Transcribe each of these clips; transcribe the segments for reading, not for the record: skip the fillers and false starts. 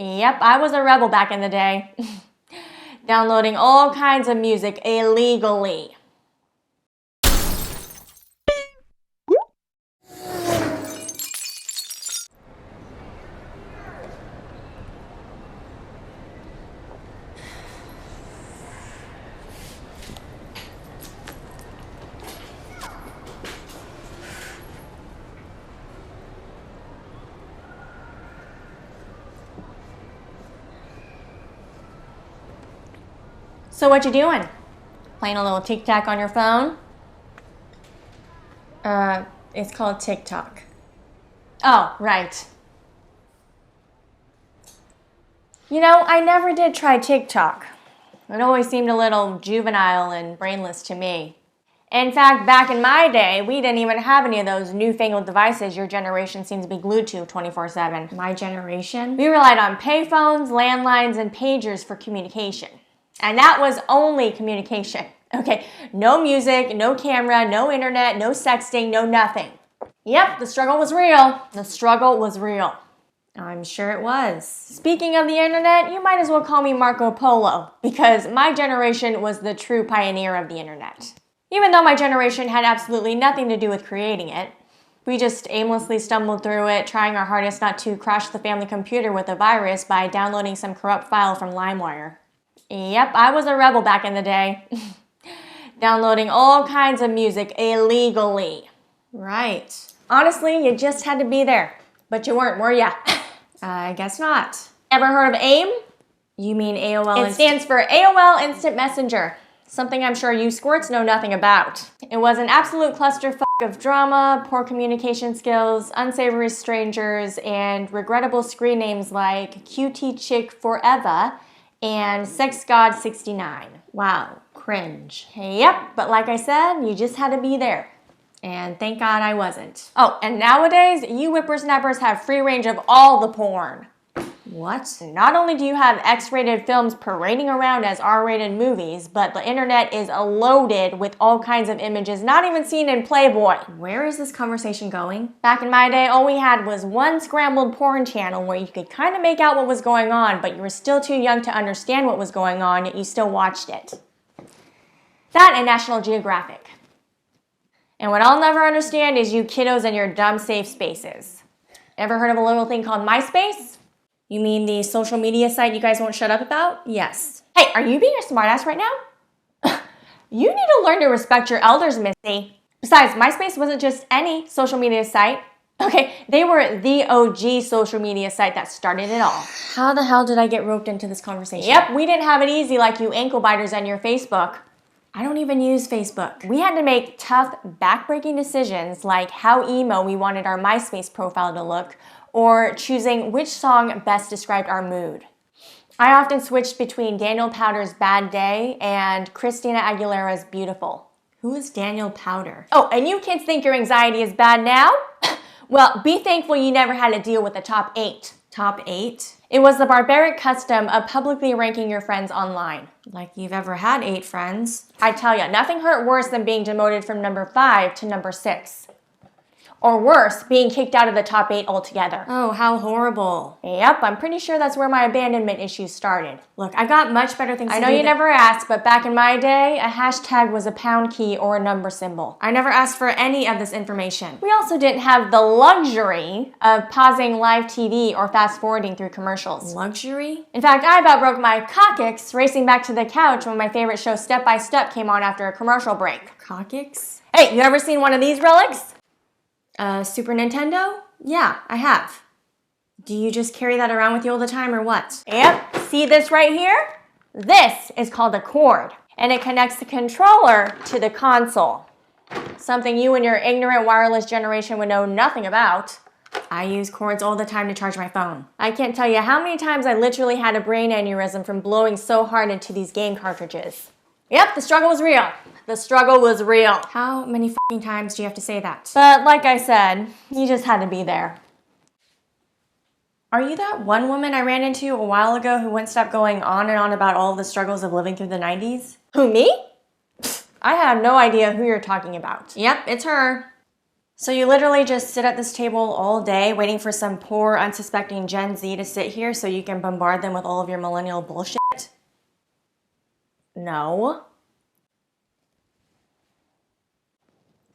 Yep, I was a rebel back in the day. Downloading all kinds of music illegally. So what you doing? Playing a little tic-tac on your phone? It's called TikTok. Oh, right. You know, I never did try TikTok. It always seemed a little juvenile and brainless to me. In fact, back in my day, we didn't even have any of those newfangled devices your generation seems to be glued to 24/7. My generation? We relied on payphones, landlines, and pagers for communication. And that was only communication. Okay, no music, no camera, no internet, no sexting, no nothing. Yep, the struggle was real. The struggle was real. I'm sure it was. Speaking of the internet, you might as well call me Marco Polo, because my generation was the true pioneer of the internet. Even though my generation had absolutely nothing to do with creating it, we just aimlessly stumbled through it, trying our hardest not to crash the family computer with a virus by downloading some corrupt file from LimeWire. Yep, I was a rebel back in the day. Downloading all kinds of music illegally. Right. Honestly, you just had to be there. But you weren't, were ya? I guess not. Ever heard of AIM? You mean AOL? It stands for AOL Instant Messenger. Something I'm sure you squirts know nothing about. It was an absolute clusterfuck of drama, poor communication skills, unsavory strangers, and regrettable screen names like QT Chick Forever and Sex God 69. Wow, cringe. Yep, but like I said, you just had to be there. And thank God I wasn't. Oh, and nowadays, you whippersnappers have free range of all the porn. What? Not only do you have X-rated films parading around as R-rated movies, but the internet is loaded with all kinds of images not even seen in Playboy. Where is this conversation going? Back in my day, all we had was one scrambled porn channel where you could kind of make out what was going on, but you were still too young to understand what was going on, yet you still watched it. That and National Geographic. And what I'll never understand is you kiddos and your dumb safe spaces. Ever heard of a little thing called MySpace? You mean the social media site you guys won't shut up about? Yes. Hey, are you being a smartass right now? You need to learn to respect your elders, Missy. Besides, MySpace wasn't just any social media site. Okay, they were the OG social media site that started it all. How the hell did I get roped into this conversation? Yep, we didn't have it easy like you ankle biters and your Facebook. I don't even use Facebook. We had to make tough, backbreaking decisions like how emo we wanted our MySpace profile to look, or choosing which song best described our mood. I often switched between Daniel Powter's Bad Day and Christina Aguilera's Beautiful. Who is Daniel Powter? Oh, and you kids think your anxiety is bad now? Well, be thankful you never had to deal with the top 8. Top 8? It was the barbaric custom of publicly ranking your friends online. Like you've ever had 8 friends. I tell ya, nothing hurt worse than being demoted from number 5 to number 6. Or worse, being kicked out of the top 8 altogether. Oh, how horrible. Yep, I'm pretty sure that's where my abandonment issues started. Look, I got much better things to do. I know you never asked, but back in my day, a hashtag was a pound key or a number symbol. I never asked for any of this information. We also didn't have the luxury of pausing live TV or fast forwarding through commercials. Luxury? In fact, I about broke my coccyx racing back to the couch when my favorite show Step by Step came on after a commercial break. Coccyx? Hey, you ever seen one of these relics? Super Nintendo? Yeah, I have. Do you just carry that around with you all the time or what? Yep, see this right here? This is called a cord, and it connects the controller to the console. Something you and your ignorant wireless generation would know nothing about. I use cords all the time to charge my phone. I can't tell you how many times I literally had a brain aneurysm from blowing so hard into these game cartridges. Yep, the struggle was real. The struggle was real. How many fucking times do you have to say that? But like I said, you just had to be there. Are you that one woman I ran into a while ago who wouldn't stop going on and on about all the struggles of living through the 90s? Who, me? I have no idea who you're talking about. Yep, it's her. So you literally just sit at this table all day waiting for some poor, unsuspecting Gen Z to sit here so you can bombard them with all of your millennial bullshit? No.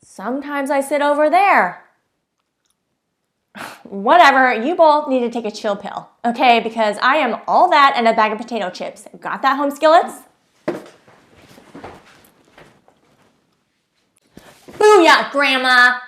Sometimes I sit over there. Whatever, you both need to take a chill pill, okay? Because I am all that and a bag of potato chips. Got that, home skillets? Booyah, Grandma!